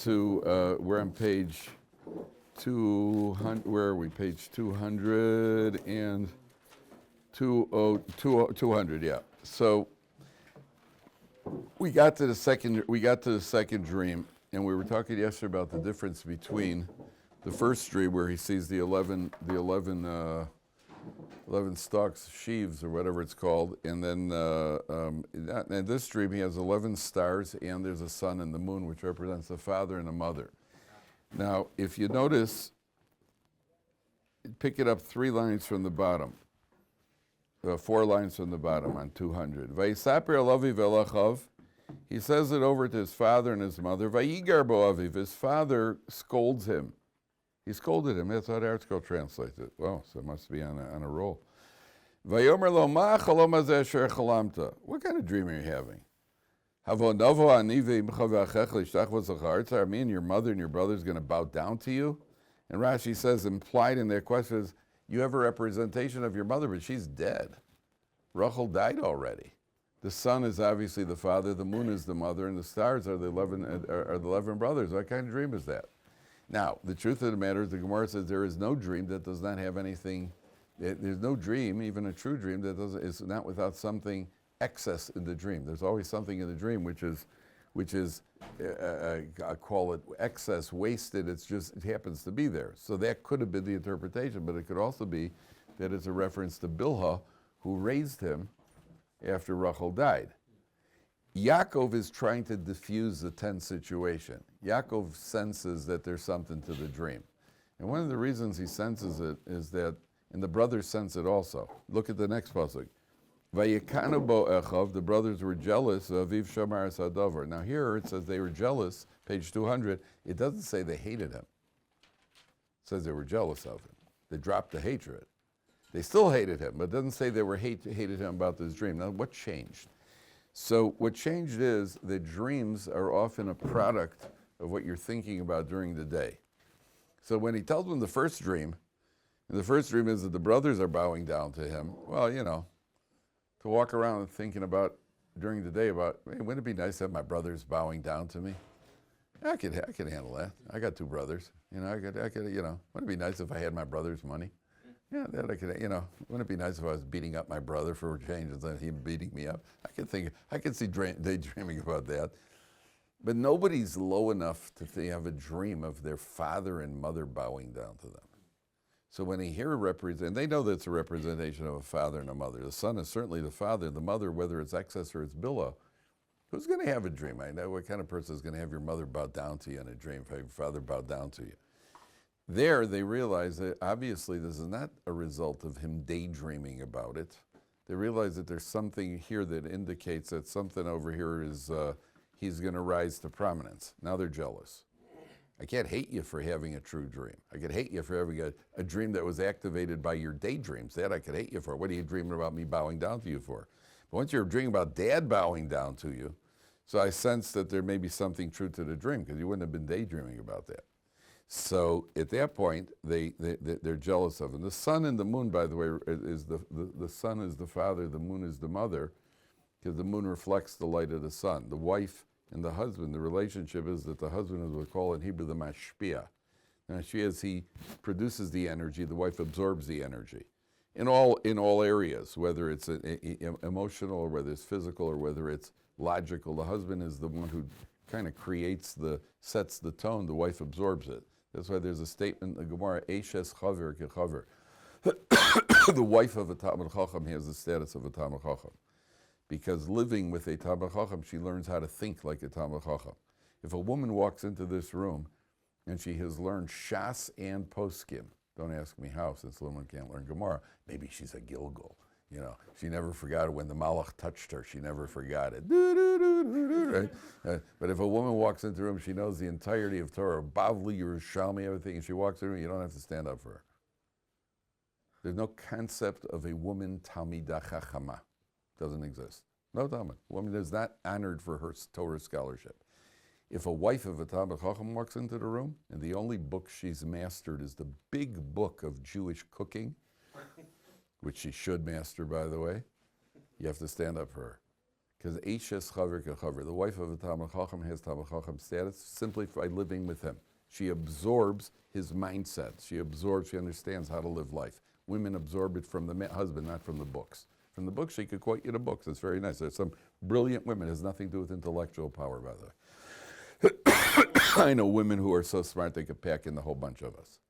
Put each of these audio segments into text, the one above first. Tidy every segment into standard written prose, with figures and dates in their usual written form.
we're on page 200, where are we? Page 200 and 200, yeah. So we got to the second dream, and we were talking yesterday about the difference between the first dream where he sees the 11 stalks, sheaves, or whatever it's called, and then in this dream he has 11 stars, and there's a sun and the moon, which represents the father and the mother. Now, if you notice, pick it up 3 lines from the bottom, 4 lines from the bottom on 200. Vayesaper alavi velachav, he says it over to his father and his mother. Vayigar bo aviv, his father scolds him. He scolded him. That's how the article translates it. Well, so it must be on a roll. Vayomer lo ma chalom hazeh asher chalamta. What kind of dream are you having? Havonovo ani ve'imcha ve'achech lishtach v'zacharta. Me and your mother and your brother is going to bow down to you? And Rashi says, implied in their question is, you have a representation of your mother, but she's dead. Rachel died already. The sun is obviously the father, the moon is the mother, and the stars are the 11 brothers. What kind of dream is that? Now, the truth of the matter is the Gemara says there is no dream that does not have anything, there's no dream, even a true dream, that is not without something excess in the dream. There's always something in the dream which is I call it excess, wasted, it happens to be there. So that could have been the interpretation, but it could also be that it's a reference to Bilhah, who raised him after Rachel died. Yaakov is trying to diffuse the tense situation. Yaakov senses that there's something to the dream. And one of the reasons he senses it is that, and the brothers sense it also. Look at the next pasuk. Vayikanu bo echav, the brothers were jealous of Aviv Shamar Sadavar. Now here it says they were jealous, page 200. It doesn't say they hated him. It says they were jealous of him. They dropped the hatred. They still hated him, but it doesn't say they were hated him about this dream. Now what changed? So what changed is that dreams are often a product of what you're thinking about during the day. So when he tells them the first dream, and the first dream is that the brothers are bowing down to him, well, to walk around and thinking about during the day about, hey, wouldn't it be nice to have my brothers bowing down to me? I could handle that. I got 2 brothers. Wouldn't it be nice if I had my brother's money? Yeah, that I could, wouldn't it be nice if I was beating up my brother for a change instead of him beating me up? I could see daydreaming about that. But nobody's low enough to have a dream of their father and mother bowing down to them. So when they hear they know that it's a representation of a father and a mother. The son is certainly the father. The mother, whether it's excess or it's billah, who's going to have a dream? I know what kind of person is going to have your mother bow down to you in a dream, if your father bowed down to you. There, they realize that obviously this is not a result of him daydreaming about it. They realize that there's something here that indicates that something over here is, he's going to rise to prominence. Now they're jealous. I can't hate you for having a true dream. I could hate you for having a dream that was activated by your daydreams. That I could hate you for. What are you dreaming about me bowing down to you for? But once you're dreaming about Dad bowing down to you, so I sense that there may be something true to the dream, because you wouldn't have been daydreaming about that. So at that point, they're jealous of him. The sun and the moon, by the way, is the sun is the father, the moon is the mother, because the moon reflects the light of the sun. The wife and the husband, the relationship is that the husband is what we call in Hebrew the mashpia. Mashpia is he produces the energy, the wife absorbs the energy. In all areas, whether it's emotional or whether it's physical or whether it's logical, the husband is the one who kind of sets the tone, the wife absorbs it. That's why there's a statement in the Gemara, Eishes chaver kechaver. The wife of a Talmid Chacham has the status of a Talmid Chacham. Because living with a Talmid Chacham, she learns how to think like a Talmid Chacham. If a woman walks into this room and she has learned Shas and Poskim, don't ask me how, since the woman can't learn Gemara, maybe she's a Gilgal. She never forgot it when the Malach touched her. She never forgot it. Right? But if a woman walks into the room, she knows the entirety of Torah, Bavli, Yerushalmi, everything, and she walks in the room, you don't have to stand up for her. There's no concept of a woman Talmidah Chachama. Doesn't exist. No Talmud. A woman is not honored for her Torah scholarship. If a wife of a Talmid Chacham walks into the room, and the only book she's mastered is the big book of Jewish cooking, which she should master, by the way, you have to stand up for her. Because Eishes Chaver Kechaver, the wife of a Talmid Chacham has Talmid Chacham status simply by living with him. She absorbs his mindset. She understands how to live life. Women absorb it from the husband, not from the books. From the books, she could quote you the books. It's very nice. There's some brilliant women. It has nothing to do with intellectual power, by the way. I know women who are so smart they could pack in the whole bunch of us.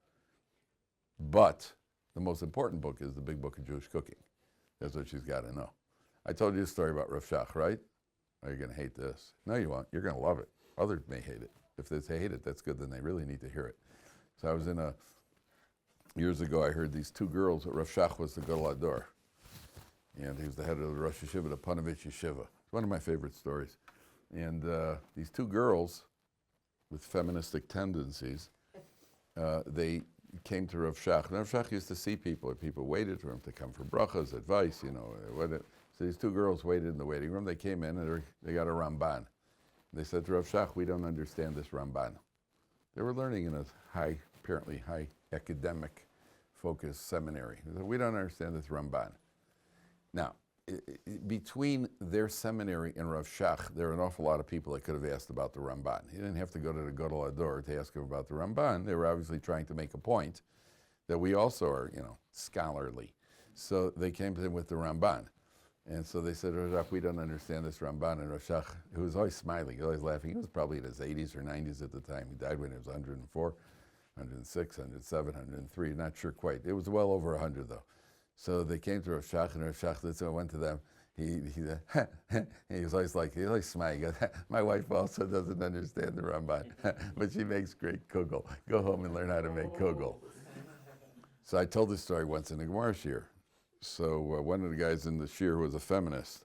But the most important book is the Big Book of Jewish Cooking. That's what she's got to know. I told you a story about Rav Shach, right? Oh, you're going to hate this. No, you won't. You're going to love it. Others may hate it. If they hate it, that's good. Then they really need to hear it. So I was years ago, I heard these two girls. Rav Shach was the Gadol Hador. And he was the head of the Rosh Yeshiva, the Panovich Yeshiva. It's one of my favorite stories. And these two girls with feministic tendencies, they came to Rav Shach. And Rav Shach used to see people. People waited for him to come for brachas, advice, So these two girls waited in the waiting room. They came in and they got a Ramban. They said to Rav Shach, we don't understand this Ramban. They were learning in a apparently high academic focused seminary. They said, we don't understand this Ramban. Now, between their seminary and Rav Shach, there are an awful lot of people that could have asked about the Ramban. He didn't have to go to the Gadol Hador to ask him about the Ramban. They were obviously trying to make a point that we also are, scholarly. So they came to him with the Ramban. And so they said, Rav Shach, we don't understand this Ramban. And Rav Shach, who was always smiling, always laughing, he was probably in his 80s or 90s at the time. He died when he was 104, 106, 107, 103, not sure quite. It was well over 100 though. So they came to Rav Shach, and Rav Shach went to them. He was always smiling. He goes, my wife also doesn't understand the Ramban, but she makes great kugel. Go home and learn how to make kugel. So I told this story once in the Gemara shir. So one of the guys in the shir was a feminist.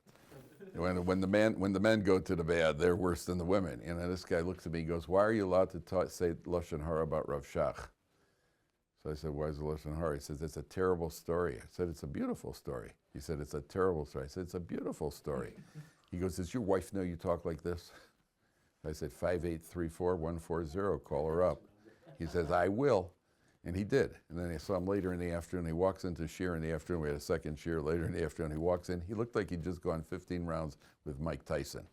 When the men go to the bad, they're worse than the women. And this guy looks at me and goes, why are you allowed to say Lashon Hara about Rav Shach? So I said, why is it Lashon Hara? He says, it's a terrible story. I said, it's a beautiful story. He said, it's a terrible story. I said, it's a beautiful story. He goes, does your wife know you talk like this? I said, 5834140, call her up. He says, I will. And he did. And then I saw him later in the afternoon. He walks into shir in the afternoon. We had a second shir later in the afternoon. He walks in. He looked like he'd just gone 15 rounds with Mike Tyson.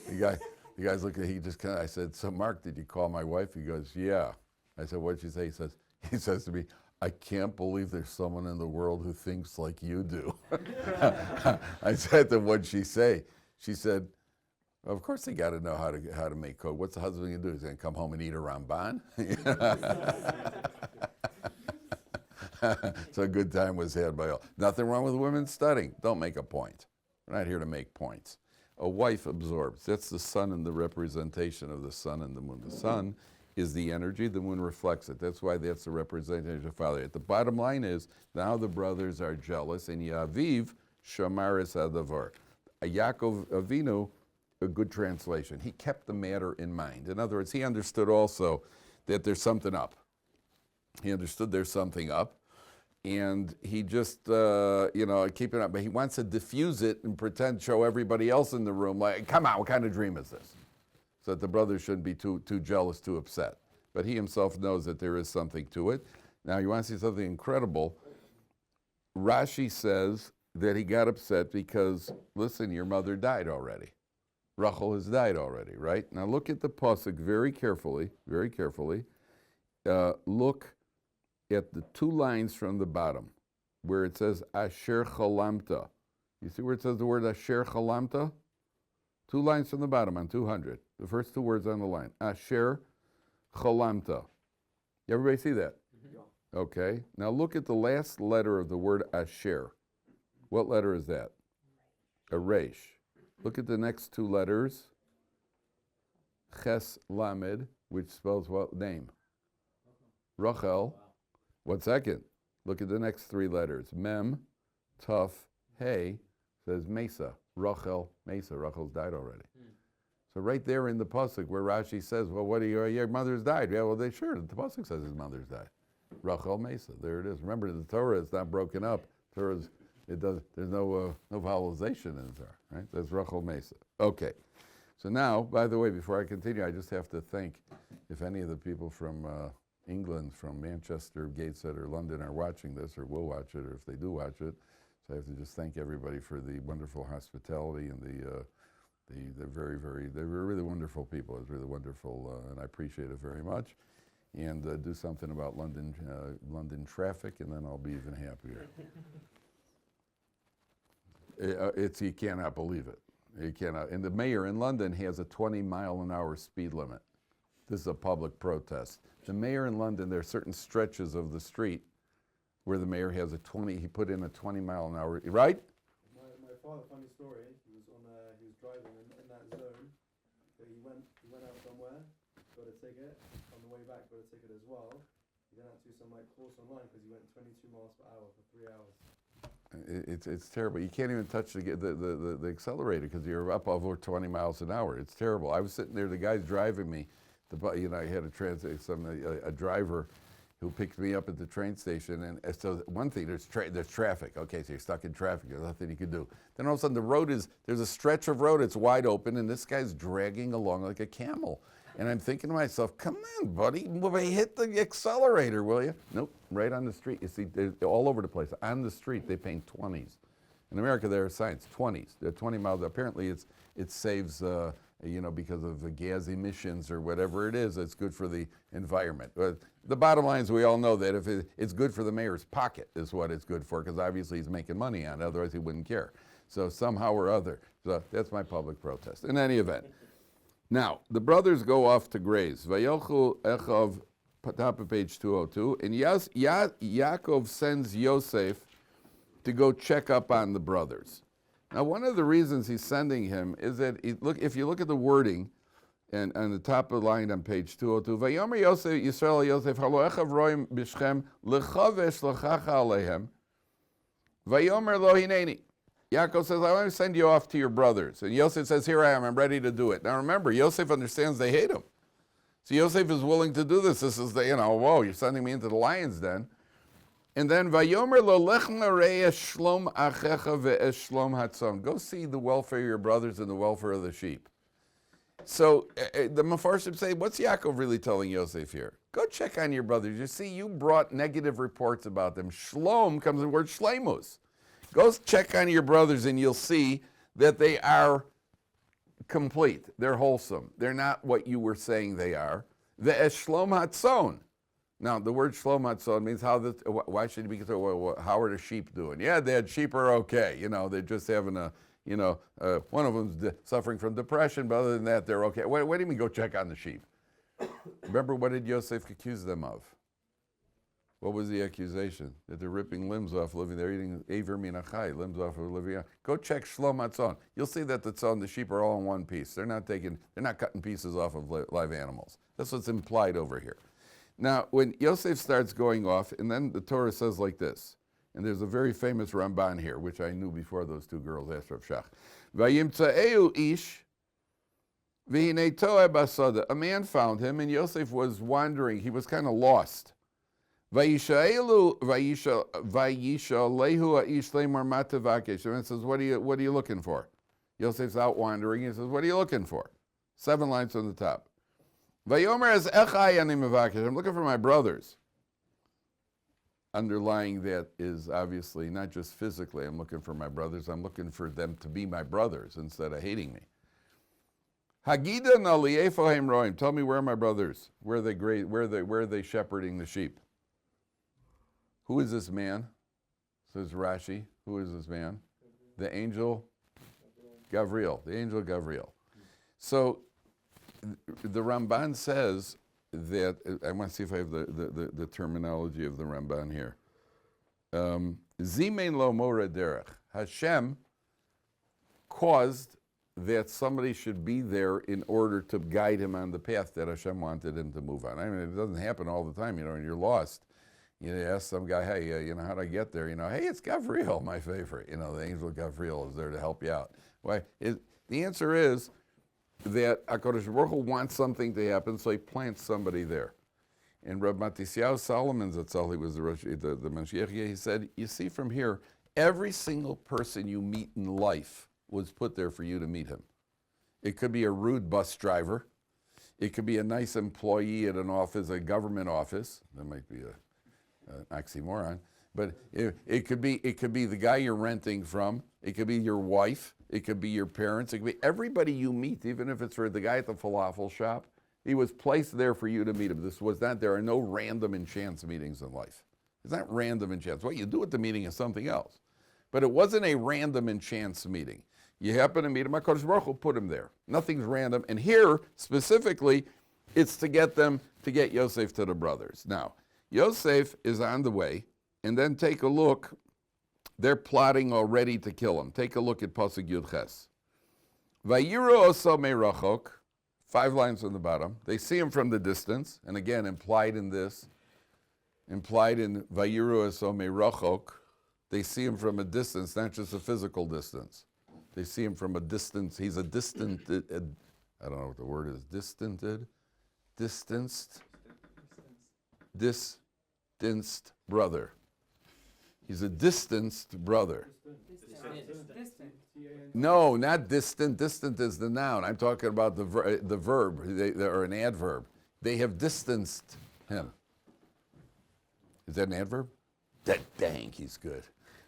The guy's looking, I said, so Mark, did you call my wife? He goes, yeah. I said, what'd you say? He says to me, I can't believe there's someone in the world who thinks like you do. I said to him, what'd she say? She said, of course they got to know how to make code. What's the husband going to do? He's going to come home and eat a Ramban? So a good time was had by all. Nothing wrong with women studying. Don't make a point. We're not here to make points. A wife absorbs. That's the sun and the representation of the sun and the moon. The sun is the energy, the moon reflects it. That's why that's the representation of father. The bottom line is, now the brothers are jealous, and Yaviv Shamaris Adavar. Yaakov Avinu, a good translation, he kept the matter in mind. In other words, he understood also that there's something up. He understood there's something up, and he just, keep it up. But he wants to diffuse it and show everybody else in the room, like, come on, what kind of dream is this? So that the brothers shouldn't be too jealous, too upset. But he himself knows that there is something to it. Now, you want to see something incredible? Rashi says that he got upset because, listen, your mother died already. Rachel has died already, right? Now, look at the pasuk very carefully, very carefully. Look at the two lines from the bottom where it says Asher Chalamta. You see where it says the word Asher Chalamta? Two lines from the bottom on 200. The first two words on the line. Asher Chalamta. Everybody see that? Mm-hmm. Okay. Now look at the last letter of the word Asher. What letter is that? A resh. Look at the next two letters. Ches Lamed, which spells what name? Rachel. One second. Look at the next three letters. Mem, Tuf, Hey, says Mesa. Rachel, Mesa. Rachel's died already. So right there in the pasuk where Rashi says, well, what are your mother's died? Yeah, well, the pasuk says his mother's died. Rachel, Mesa. There it is. Remember, the Torah is not broken up. There's no vowelization in the Torah, right? That's Rachel, Mesa. Okay. So now, by the way, before I continue, I just have to thank, if any of the people from England, from Manchester, Gateshead, or London are watching this, or will watch it, or if they do watch it, so I have to just thank everybody for the wonderful hospitality and They're they were really wonderful people. It was really wonderful, and I appreciate it very much. And do something about London traffic, and then I'll be even happier. You cannot believe it. You cannot. And the mayor in London has a 20-mile-an-hour speed limit. This is a public protest. The mayor in London, there are certain stretches of the street where the mayor has he put in a 20-mile-an-hour, right? My father, funny story, he was driving in that zone, but he went out somewhere, got a ticket, on the way back got a ticket as well. He then had to do some course online because he went 22 miles per hour for 3 hours. It's terrible. You can't even touch the accelerator because you're up over 20 miles an hour. It's terrible. I was sitting there, the guy's driving me. I had a driver who picked me up at the train station, and so one thing, there's traffic. Okay, so you're stuck in traffic. There's nothing you can do. Then all of a sudden, there's a stretch of road. It's wide open, and this guy's dragging along like a camel. And I'm thinking to myself, come on, buddy, hit the accelerator, will you? Nope, right on the street. You see, they're all over the place. On the street, they paint 20s. In America, there are signs, 20s. They're 20 miles. Apparently, it saves, because of the gas emissions or whatever it is, it's good for the environment. But the bottom line is we all know that if it's good for the mayor's pocket is what it's good for, because obviously he's making money on it, otherwise he wouldn't care. So somehow or other, so that's my public protest. In any event. Now, the brothers go off to graze. Vayelchu Echav, top of page 202, and Yaakov sends Yosef to go check up on the brothers. Now, one of the reasons he's sending him is that, if you look at the wording, and on the top of the line on page 202, Vayomer Yosef, Yisrael Yosef, Halo Echav roim b'Shechem, lechavesh lechacha alehem, Vayomer lo hineni. Yaakov says, I want to send you off to your brothers. And Yosef says, here I am, I'm ready to do it. Now remember, Yosef understands they hate him. So Yosef is willing to do this. This is whoa, you're sending me into the lion's den. And then, Vayomer lo lech narei shlom achecha ve'es shlom hatzon. Go see the welfare of your brothers and the welfare of the sheep. So the Mefarshim say, what's Yaakov really telling Yosef here? Go check on your brothers. You see, you brought negative reports about them. Shlom comes in the word shleimus. Go check on your brothers and you'll see that they are complete. They're wholesome. They're not what you were saying they are. Ve'es shlom hatzon. Now, the word shlom hatzon means why should you be concerned? Well, how are the sheep doing? Yeah, Dad, sheep are okay. They're just having one of them's suffering from depression, but other than that, they're okay. What do you mean go check on the sheep? Remember, what did Yosef accuse them of? What was the accusation? That they're ripping limbs off living. They're eating aver min achai, limbs off of living. Go check shlom hatzon. You'll see that the sheep are all in one piece. They're not cutting pieces off of live animals. That's what's implied over here. Now, when Yosef starts going off, and then the Torah says like this, and there's a very famous Ramban here, which I knew before those two girls asked Rav Shach. Vayimtza'eu ish v'hinei toeh basada. A man found him, and Yosef was wandering. He was kind of lost. Vayishalehu ha'ish leimar ma tevakesh. And it says, what are you looking for? Yosef's out wandering. He says, what are you looking for? 7 lines on the top. Vayomer as echai ani mevakesh. I'm looking for my brothers. Underlying that is obviously not just physically, I'm looking for my brothers, I'm looking for them to be my brothers instead of hating me. Hagida nali efohem roim. Tell me, where are my brothers? Where are they shepherding the sheep? Who is this man? Says Rashi. Who is this man? The angel Gavriel. The angel Gavriel. So the Ramban says that, I want to see if I have the terminology of the Ramban here. Zimein lo mora derech. Hashem caused that somebody should be there in order to guide him on the path that Hashem wanted him to move on. I mean, it doesn't happen all the time, and you're lost. You ask some guy, hey, how'd I get there? Hey, it's Gavriel, my favorite. The angel Gavriel is there to help you out. Why? The answer is that HaKadosh Baruch Hu wants something to happen, so he plants somebody there. And Reb Matisyahu Solomon Zatzal, he was the Mashiach, he said, you see from here, every single person you meet in life was put there for you to meet him. It could be a rude bus driver. It could be a nice employee at an office, a government office. That might be an oxymoron. But it could be the guy you're renting from. It could be your wife. It could be your parents. It could be everybody you meet, even if it's for the guy at the falafel shop. He was placed there for you to meet him. There are no random and chance meetings in life. It's not random and chance. What you do at the meeting is something else. But it wasn't a random and chance meeting. You happen to meet him, HaKadosh Baruch Hu put him there. Nothing's random. And here, specifically, it's to get Yosef to the brothers. Now, Yosef is on the way, and then take a look. They're plotting already to kill him. Take a look at Pasuk Yud Ches. Vayiru oso merachok, 5 lines on the bottom. They see him from the distance, and again, implied in Vayiru oso merachok, they see him from a distance, not just a physical distance. They see him from a distance. He's a distant, I don't know what the word is, distanced brother. He's a distanced brother. Distant. No, not distant. Distant is the noun. I'm talking about the verb, or an adverb. They have distanced him. Is that an adverb? Dang, he's good.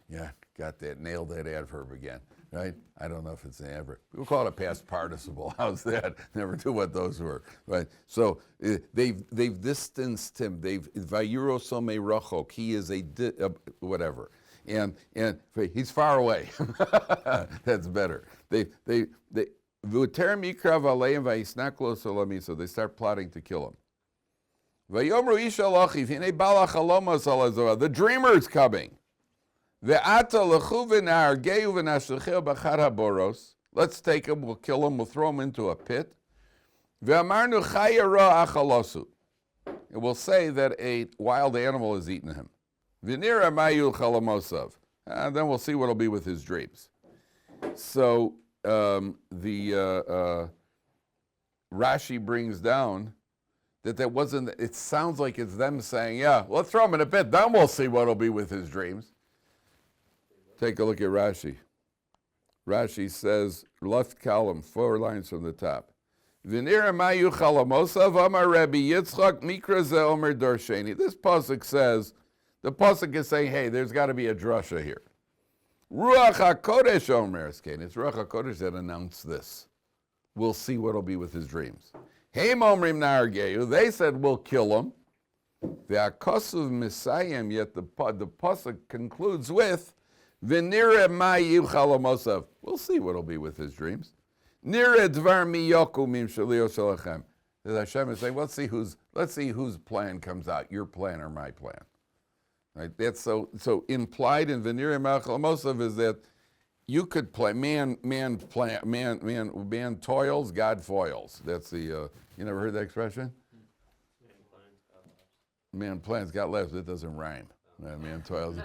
Yeah, got that. Nailed that adverb again. Right? I don't know if it's an adverb. We'll call it a past participle. How's that? Never knew what those were. Right? So they've distanced him. Vayiro some rachok. He is whatever. And he's far away. That's better. They start plotting to kill him. The dreamer's coming. Let's take him, we'll kill him, we'll throw him into a pit. And we'll say that a wild animal has eaten him. And then we'll see what will be with his dreams. So Rashi brings down that wasn't, it sounds like it's them saying, yeah, let's throw him in a pit, then we'll see what will be with his dreams. Take a look at Rashi. Rashi says, left column, 4 lines from the top. This pasuk says, the pasuk is saying, hey, there's got to be a drasha here. Ruach HaKodesh Omer Eskein. It's Ruach HaKodesh that announced this. We'll see what will be with his dreams. Hey, Momrim Nargeyu. They said, we'll kill him. The Akosuv Misayim, yet the pasuk concludes with, V'nire ma'yu chalamosav. We'll see what will be with his dreams. Nire dvar miyoku mim shalio shalachem. Hashem is saying, let's see whose plan comes out, your plan or my plan. Right? That's so implied in V'nire ma'yu chalamosav is that you could play man toils, God foils. That's the you never heard that expression? Man plans, God laughs. It doesn't rhyme. Man toils,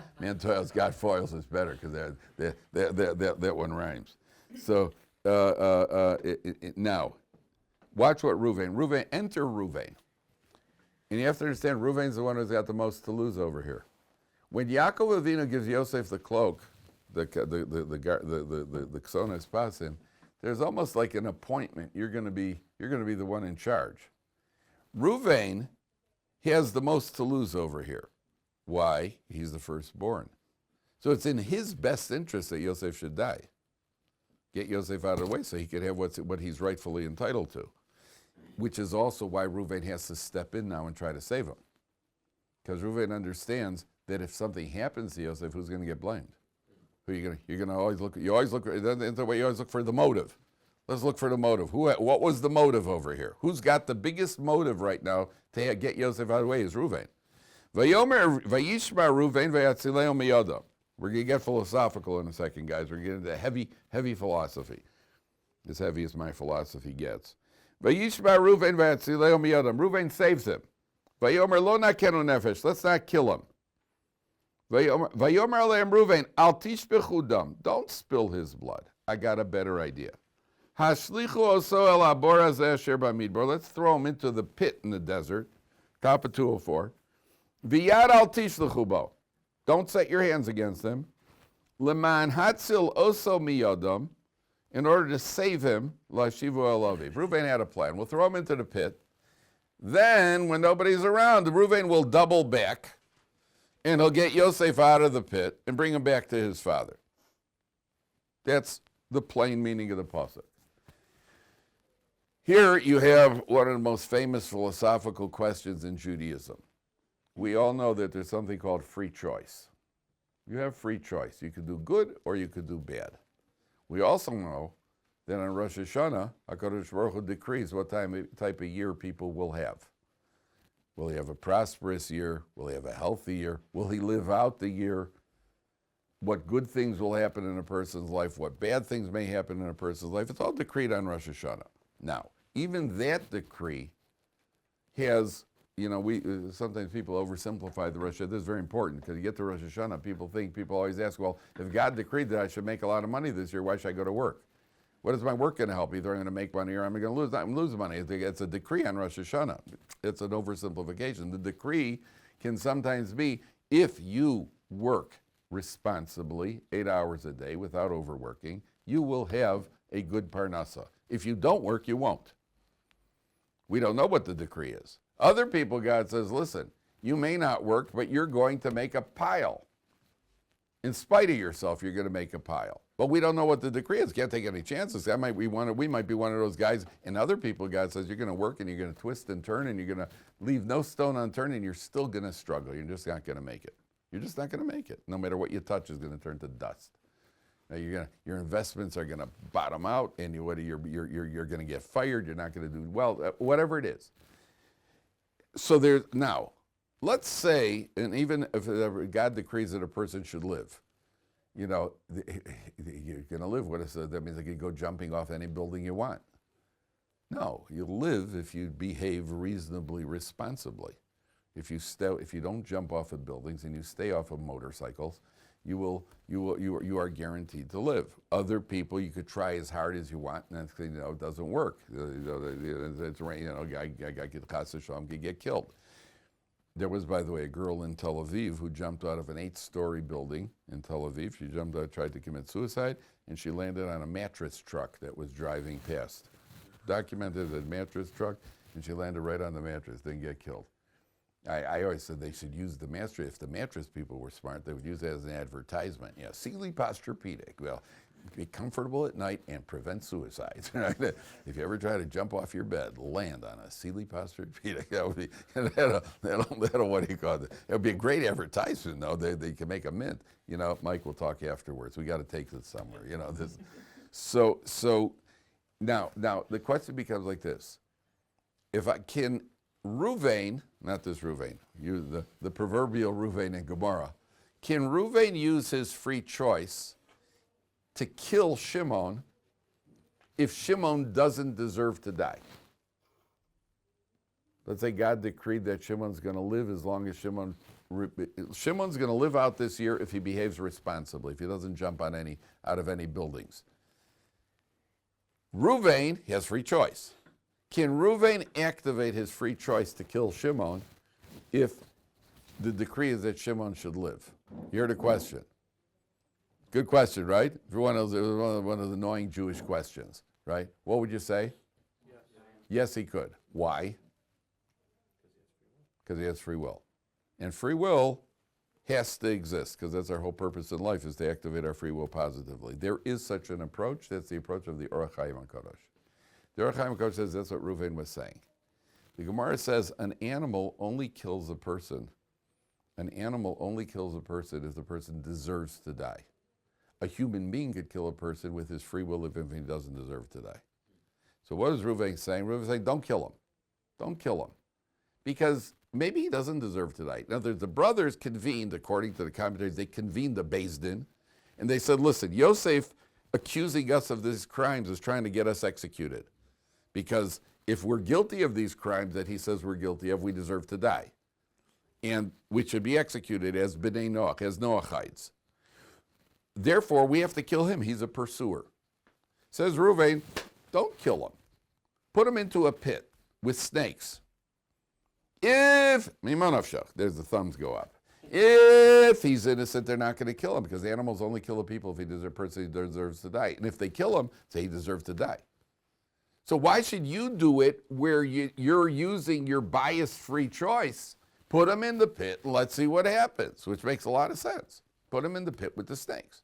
God foils is better because that one rhymes. So now, watch what Reuben. Enter Reuben, and you have to understand Reuben's the one who's got the most to lose over here. When Yaakov Avinu gives Yosef the cloak, the Ksonas Pasim, there's almost like an appointment. You're going to be the one in charge. Reuben has the most to lose over here. Why? He's the firstborn. So it's in his best interest that Yosef should die. Get Yosef out of the way so he could have what he's rightfully entitled to. Which is also why Reuben has to step in now and try to save him. Because Reuben understands that if something happens to Yosef, who's going to get blamed? You're going to always look for the motive. Let's look for the motive. What was the motive over here? Who's got the biggest motive right now to get Yosef out of the way is Reuben. Vayishma Reuven vayatzileo miyado. We're going to get philosophical in a second, guys. We're going to get into heavy philosophy. As heavy as my philosophy gets. Vayishma Reuven vayatzileo miyado. Reuven saves him. Vayomer lo nakenu nefesh. Let's not kill him. Vayomer aleim Reuven al tishbechu dam. Don't spill his blood. I got a better idea. Hashlichu oso el abor hazeh asher bamidbar. Let's throw him into the pit in the desert. Top of 204. V'yad al tishlechu bo. Don't set your hands against him. Leman hatzil oso miyadam. In order to save him, lashivu el aviv. Reuben had a plan. We'll throw him into the pit. Then, when nobody's around, Reuben will double back, and he'll get Yosef out of the pit and bring him back to his father. That's the plain meaning of the pasuk. Here you have one of the most famous philosophical questions in Judaism. We all know that there's something called free choice. You have free choice. You could do good or you could do bad. We also know that on Rosh Hashanah, HaKadosh Baruch Hu decrees what type of year people will have. Will he have a prosperous year? Will he have a healthy year? Will he live out the year? What good things will happen in a person's life? What bad things may happen in a person's life? It's all decreed on Rosh Hashanah. Now, even that decree has, sometimes people oversimplify the Rosh Hashanah. This is very important because you get to Rosh Hashanah, people always ask, well, if God decreed that I should make a lot of money this year, why should I go to work? What is my work going to help? Either I'm going to make money or I'm going to lose. I'm lose money. It's a decree on Rosh Hashanah. It's an oversimplification. The decree can sometimes be if you work responsibly 8 hours a day without overworking, you will have a good parnasa. If you don't work, you won't. We don't know what the decree is. Other people, God says, listen, you may not work, but you're going to make a pile. In spite of yourself, you're going to make a pile. But we don't know what the decree is. Can't take any chances. We might be one of those guys. And other people, God says, you're going to work and you're going to twist and turn and you're going to leave no stone unturned and you're still going to struggle. You're just not going to make it. You're just not going to make it. No matter what you touch is going to turn to dust. Now your investments are going to bottom out and you're going to get fired. You're not going to do well, whatever it is. So now, let's say, and even if God decrees that a person should live, you're going to live. What is that? That means you can go jumping off any building you want. No, you live if you behave reasonably responsibly. If you don't jump off of buildings and you stay off of motorcycles, you are guaranteed to live. Other people, you could try as hard as you want, and it doesn't work. It's get killed. There was, by the way, a girl in Tel Aviv who jumped out of an 8-story building in Tel Aviv. She jumped out, tried to commit suicide, and she landed on a mattress truck that was driving past. Documented a mattress truck, and she landed right on the mattress, didn't get killed. I always said they should use the mattress. If the mattress people were smart, they would use it as an advertisement. Sealy Posturepedic. Well, be comfortable at night and prevent suicides. If you ever try to jump off your bed, land on a Sealy Posturepedic. That'll what do you call it? It'll be a great advertisement, though. They can make a mint. Mike will talk afterwards. We got to take this somewhere. So now the question becomes like this: can Reuben, not this Reuben, the proverbial Reuben in Gemara, can Reuben use his free choice to kill Shimon if Shimon doesn't deserve to die? Let's say God decreed that Shimon's going to live as long as Shimon's going to live out this year if he behaves responsibly, if he doesn't jump out of any buildings. Reuben has free choice. Can Reuben activate his free choice to kill Shimon if the decree is that Shimon should live? You heard a question. Good question, right? For one of the annoying Jewish questions, right? What would you say? Yes, he could. Why? Because he has free will. And free will has to exist, because that's our whole purpose in life, is to activate our free will positively. There is such an approach. That's the approach of the Orach Chaim HaKadosh. The Orach Chaim HaKadosh says that's what Reuven was saying. The Gemara says an animal only kills a person. An animal only kills a person if the person deserves to die. A human being could kill a person with his free will if he doesn't deserve to die. So what is Reuven saying? Reuven is saying, don't kill him. Don't kill him. Because maybe he doesn't deserve to die. In other words, the brothers convened, according to the commentaries, they convened the Beis Din, and they said, listen, Yosef accusing us of these crimes is trying to get us executed. Because if we're guilty of these crimes that he says we're guilty of, we deserve to die. And we should be executed as B'nai Noach, as Noachites. Therefore, we have to kill him. He's a pursuer. Says Reuven, don't kill him. Put him into a pit with snakes. If, there's the thumbs go up. If he's innocent, they're not going to kill him, because animals only kill the people if a person deserves to die. And if they kill him, say he deserves to die. So why should you do it where you're using your bias-free choice? Put him in the pit and let's see what happens, which makes a lot of sense. Put him in the pit with the snakes.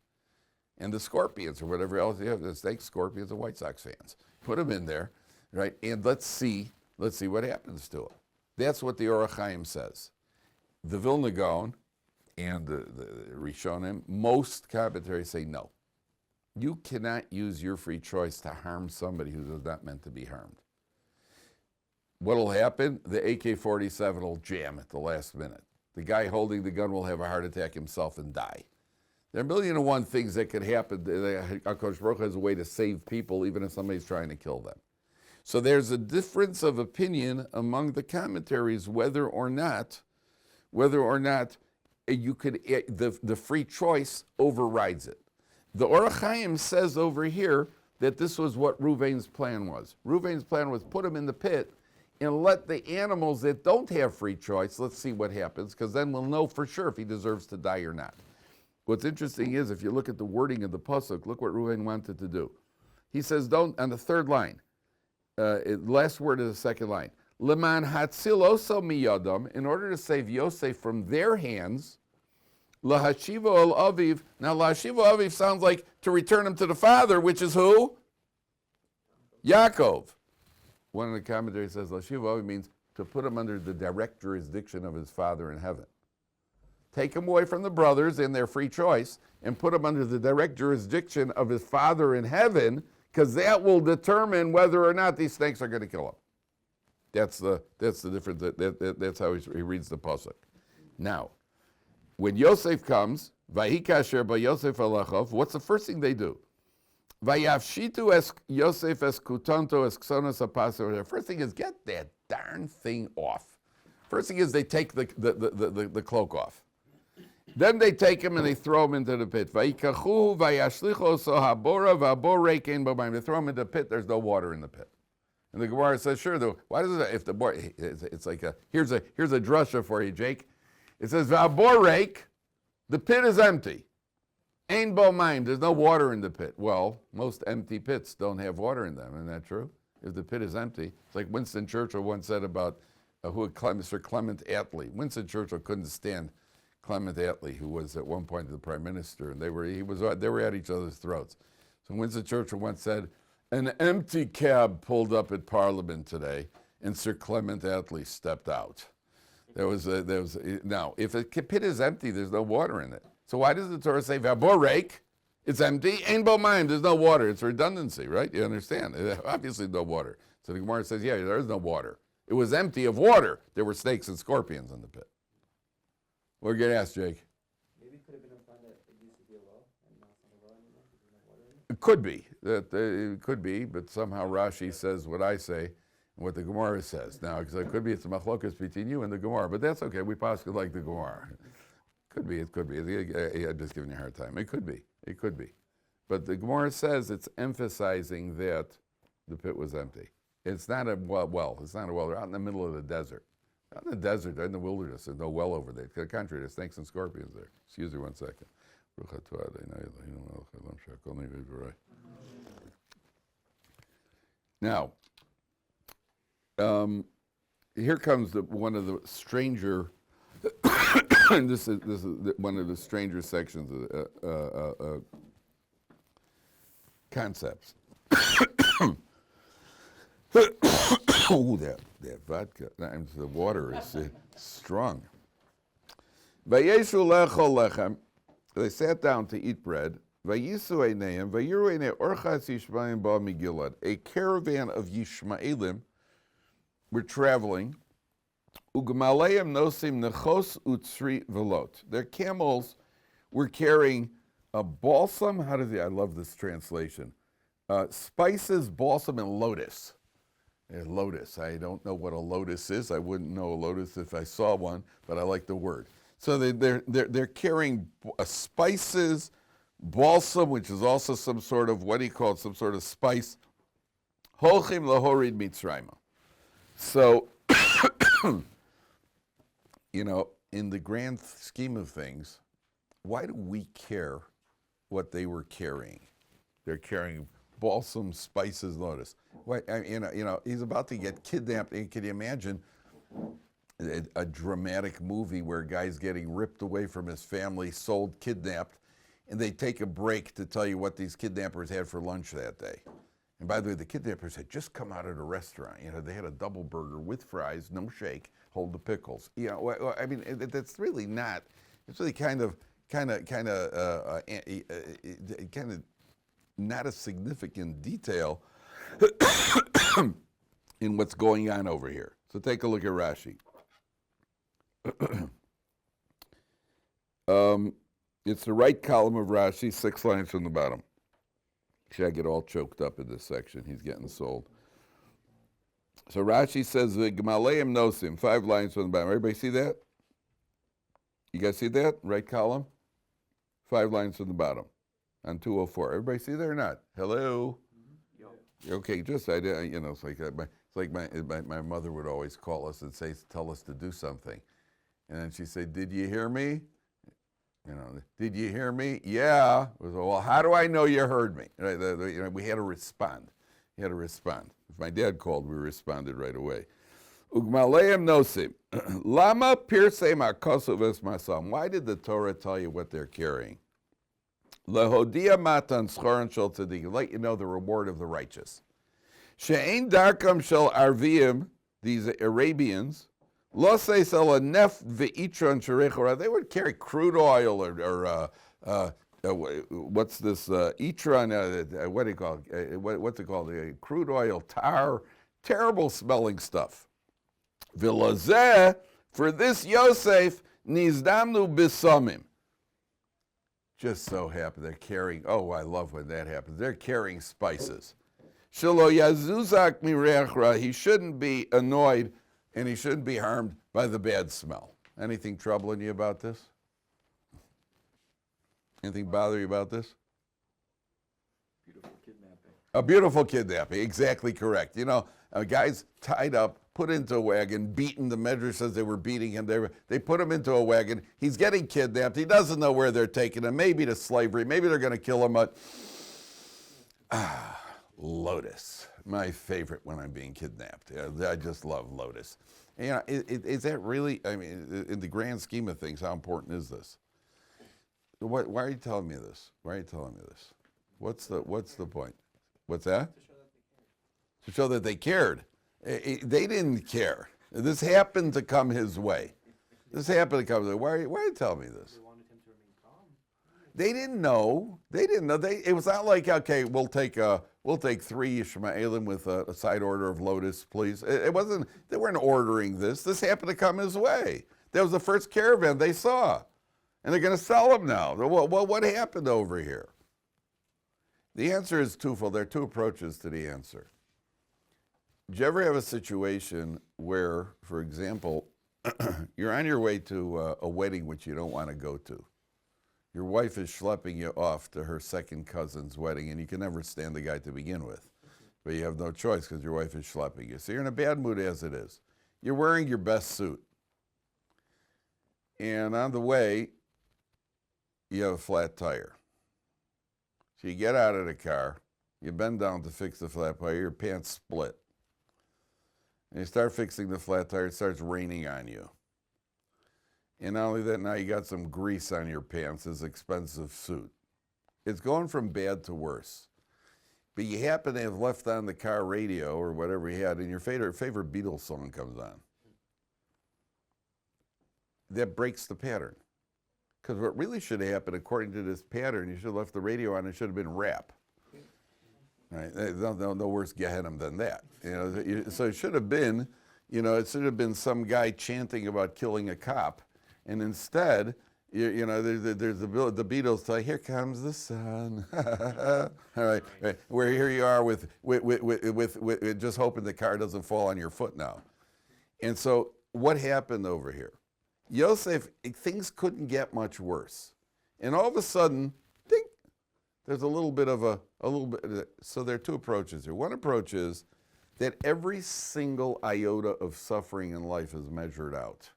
and the Scorpions or whatever else you have, the snakes, Scorpions, and White Sox fans. Put them in there, right? And let's see what happens to them. That's what the Orach Chaim says. The Vilna Gaon and the Rishonim, most commentaries say no. You cannot use your free choice to harm somebody who is not meant to be harmed. What will happen? The AK-47 will jam at the last minute. The guy holding the gun will have a heart attack himself and die. There are a million and one things that could happen. HaKadosh Baruch Hu has a way to save people even if somebody's trying to kill them. So there's a difference of opinion among the commentaries whether or not you could, the free choice overrides it. The Orach Chaim says over here that this was what Reuben's plan was. Reuben's plan was put him in the pit and let the animals that don't have free choice, let's see what happens, because then we'll know for sure if he deserves to die or not. What's interesting is if you look at the wording of the pasuk, look what Reuben wanted to do. He says, don't, on the third line, last word of the second line, Leman hatziloso miyadam, in order to save Yosef from their hands, lahashiva al aviv. Now lahashiva al aviv sounds like to return him to the father, which is who? Yaakov. One of the commentaries says lahashiva al aviv means to put him under the direct jurisdiction of his father in heaven. Take him away from the brothers and their free choice and put him under the direct jurisdiction of his father in heaven, because that will determine whether or not these snakes are going to kill him. That's the difference. That's how he reads the pasuk. Now, when Yosef comes, Vayikasher ba Yosef alachov, what's the first thing they do? Vayavshitu es Yosef es kutanto es ksonos apaso. The first thing is get that darn thing off. First thing is they take the cloak off. Then they take him and they throw him into the pit. Vayikachu vayashlicho so habora vabore kein b'mayim. They throw him into the pit. There's no water in the pit. And the Gemara says, sure, why does it, if the boy, it's like here's a drasha for you, Jake. It says, v'aborek, the pit is empty. Ein bo mayim, there's no water in the pit. Well, most empty pits don't have water in them, isn't that true? If the pit is empty, it's like Winston Churchill once said about Sir Clement Attlee. Winston Churchill couldn't stand Clement Attlee, who was at one point the prime minister, and they were at each other's throats. So Winston Churchill once said, an empty cab pulled up at Parliament today, and Sir Clement Attlee stepped out. Now, if a pit is empty, there's no water in it. So why does the Torah say "Vaborek"? It's empty. Ein bo mayim. There's no water. It's redundancy, right? You understand? Obviously, no water. So the Gemara says, yeah, there is no water. It was empty of water. There were snakes and scorpions in the pit. We're going to ask Jake. Maybe it could have been a plan that it used to be a well and now it's not a well anymore because there's no water in it. It could be. It could be, but somehow Rashi says what I say and what the Gemara says. Now, because it could be it's a machlokas between you and the Gemara, but that's okay. We possibly like the Gemara. Could be, it could be. I'm just giving you a hard time. It could be. But the Gemara says it's emphasizing that the pit was empty. It's not a well. It's not a well. They're out in the middle of the desert. Out in the desert, they're in the wilderness. There's no well over there. To the contrary, there's snakes and scorpions there. Excuse me 1 second. Now, here comes one of the stranger. this is one of the stranger sections of concepts. Oh, that vodka! The water is strong. Vayeshu lechol lechem. They sat down to eat bread. Vayisu eineim, vayiru einei orchas Yishmaelim ba migilad. A caravan of Yishmaelim were traveling. Ugmaleim nosim nechos utzri velot. Their camels were carrying a balsam. I love this translation. Spices, balsam, and lotus. Lotus. I don't know what a lotus is. I wouldn't know a lotus if I saw one, but I like the word. So they're carrying spices, balsam, which is also some sort of some sort of spice. Holchim lahorid mitzrayma. So, in the grand scheme of things, why do we care what they were carrying? They're carrying balsam, spices, lotus. He's about to get kidnapped. Can you imagine a dramatic movie where a guy's getting ripped away from his family, sold, kidnapped, and they take a break to tell you what these kidnappers had for lunch that day. And by the way, the kidnappers had just come out of the restaurant. They had a double burger with fries, no shake, hold the pickles. I mean, that's really not. It's really kind of not a significant detail in what's going on over here. So take a look at Rashi. It's the right column of Rashi, 6 lines from the bottom. See, I get all choked up in this section. He's getting sold. So Rashi says, Gmaleim nosim, 5 lines from the bottom. Everybody see that? You guys see that? Right column? 5 lines from the bottom on 204. Everybody see that or not? Hello? Okay, it's like my mother would always call us and tell us to do something. And then she'd say, did you hear me? Did you hear me? Yeah. Well, how do I know you heard me? Right? We had to respond. You had to respond. If my dad called, we responded right away. Ugmaleim nosim. Lama pirsei makosu v'esmasam. Why did the Torah tell you what they're carrying? Lehodia matan schoron shel tzaddik. Let you know the reward of the righteous. She'ein darkam shel arviim, these Arabians, lo seisel neft ve'itron sherechora. They would carry crude oil or what's this itron? What do you call it? What's it called? Crude oil, tar, terrible smelling stuff. Vilazeh, for this Yosef nizdamnu bisamim. Just so happy they're carrying. Oh, I love when that happens. They're carrying spices. Shelo yazuzak mireachra. He shouldn't be annoyed and he shouldn't be harmed by the bad smell. Anything troubling you about this? Anything bother you about this? Beautiful kidnapping. A beautiful kidnapping, exactly correct. A guy's tied up, put into a wagon, beaten. The Medrash says they were beating him. They put him into a wagon. He's getting kidnapped. He doesn't know where they're taking him. Maybe to slavery. Maybe they're going to kill him. But lotus, my favorite when I'm being kidnapped. I just love lotus. Is that really? I mean, in the grand scheme of things, how important is this? Why are you telling me this? Why are you telling me this? What's the point? What's that? To show that they cared. They didn't care. This happened to come his way. Why are you telling me this? They wanted him to remain calm. They didn't know. It was not like, okay, we'll take 3 Yishmaelim with a side order of lotus, please. It wasn't. They weren't ordering this. This happened to come his way. That was the first caravan they saw, and they're going to sell them now. What happened over here? The answer is twofold. There are 2 approaches to the answer. Did you ever have a situation where, for example, you're on your way to a wedding which you don't want to go to? Your wife is schlepping you off to her second cousin's wedding, and you can never stand the guy to begin with. But you have no choice because your wife is schlepping you. So you're in a bad mood as it is. You're wearing your best suit. And on the way, you have a flat tire. So you get out of the car, you bend down to fix the flat tire, your pants split. And you start fixing the flat tire, it starts raining on you. And not only that, now you got some grease on your pants, this expensive suit. It's going from bad to worse. But you happen to have left on the car radio or whatever you had, and your favorite Beatles song comes on. That breaks the pattern. Because what really should have happened, according to this pattern, you should have left the radio on, it should have been rap. Right? No worse Gehenna than that. So it should have been, some guy chanting about killing a cop, and instead, there's the Beatles tell, here comes the sun. All right, where here you are with just hoping the car doesn't fall on your foot now. And so what happened over here? Yosef, things couldn't get much worse, and all of a sudden, ding, there's a little bit. So there are 2 approaches here. One approach is that every single iota of suffering in life is measured out.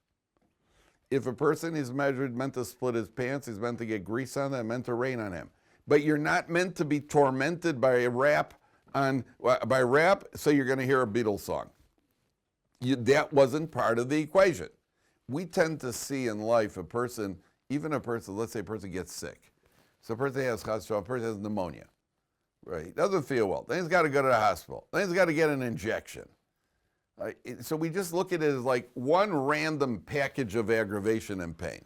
If a person is meant to split his pants, he's meant to get grease on them, meant to rain on him. But you're not meant to be tormented by rap, so you're going to hear a Beatles song. That wasn't part of the equation. We tend to see in life let's say a person gets sick. So a person has chas v'shalom, a person has pneumonia. Right? He doesn't feel well. Then he's got to go to the hospital. Then he's got to get an injection. So we just look at it as like one random package of aggravation and pain.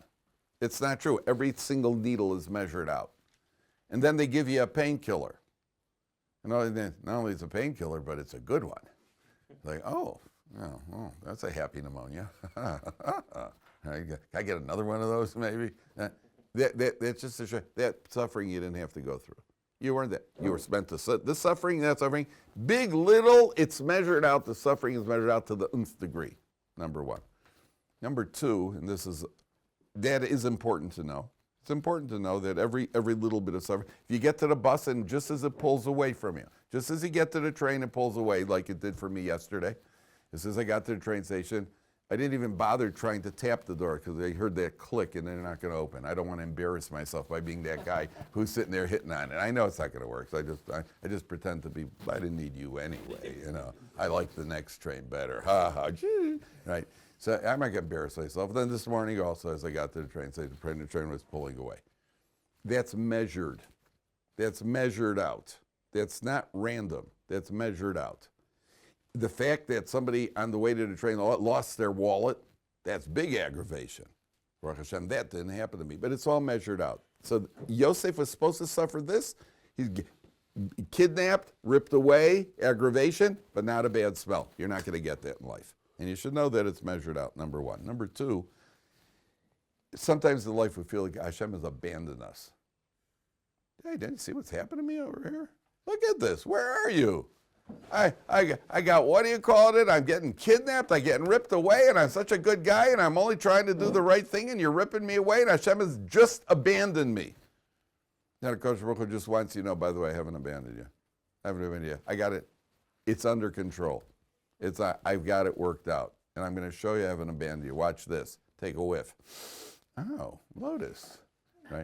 It's not true. Every single needle is measured out. And then they give you a painkiller. And not only is it a painkiller, but it's a good one. Like, oh, that's a happy pneumonia. Can I get another one of those maybe? That's just to show that suffering you didn't have to go through. You weren't that. You were meant to. This suffering, that suffering, big, little, it's measured out. The suffering is measured out to the nth degree, number one. Number two, and that is important to know. It's important to know that every little bit of suffering, if you get to the bus and just as it pulls away from you, just as you get to the train, it pulls away like it did for me yesterday. As soon as I got to the train station, I didn't even bother trying to tap the door because I heard that click and they're not going to open. I don't want to embarrass myself by being that guy who's sitting there hitting on it. I know it's not going to work, so I just pretend to be. I didn't need you anyway. I like the next train better. Ha ha. Right. So I might get embarrassed myself. Then this morning also, as I got to the train station, the train was pulling away. That's measured. That's measured out. That's not random. That's measured out. The fact that somebody on the way to the train lost their wallet, that's big aggravation. Baruch Hashem, that didn't happen to me, but it's all measured out. So Yosef was supposed to suffer this. He's kidnapped, ripped away, aggravation, but not a bad smell. You're not going to get that in life. And you should know that it's measured out, number one. Number two, sometimes in life we feel like Hashem has abandoned us. Hey, didn't you see what's happening to me over here? Look at this. Where are you? I got, what do you call it? I'm getting kidnapped, I'm getting ripped away, and I'm such a good guy, and I'm only trying to do the right thing, and you're ripping me away, and Hashem has just abandoned me. Now, Kosh Baruch Hu just wants you to know, by the way, I haven't abandoned you. I haven't abandoned you. I got it. It's under control. I've got it worked out, and I'm going to show you I haven't abandoned you. Watch this. Take a whiff. Oh, lotus.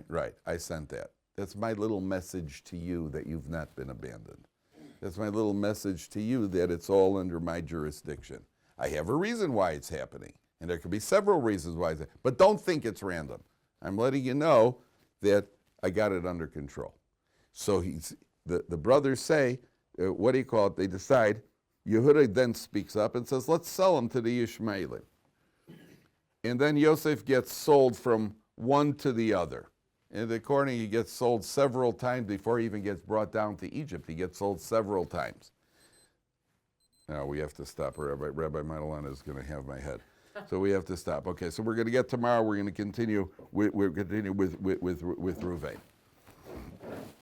Right. I sent that. That's my little message to you that you've not been abandoned. That's my little message to you that it's all under my jurisdiction. I have a reason why it's happening, and there could be several reasons why it's happening, but don't think it's random. I'm letting you know that I got it under control. So the brothers say, what do you call it? They decide. Yehuda then speaks up and says, let's sell him to the Ishmaelim. And then Yosef gets sold from one to the other. And according, he gets sold several times before he even gets brought down to Egypt. He gets sold several times. Now we have to stop. Rabbi Madalena is going to have my head. So we have to stop. Okay, so we're going to get tomorrow. We're going to continue with Reuben.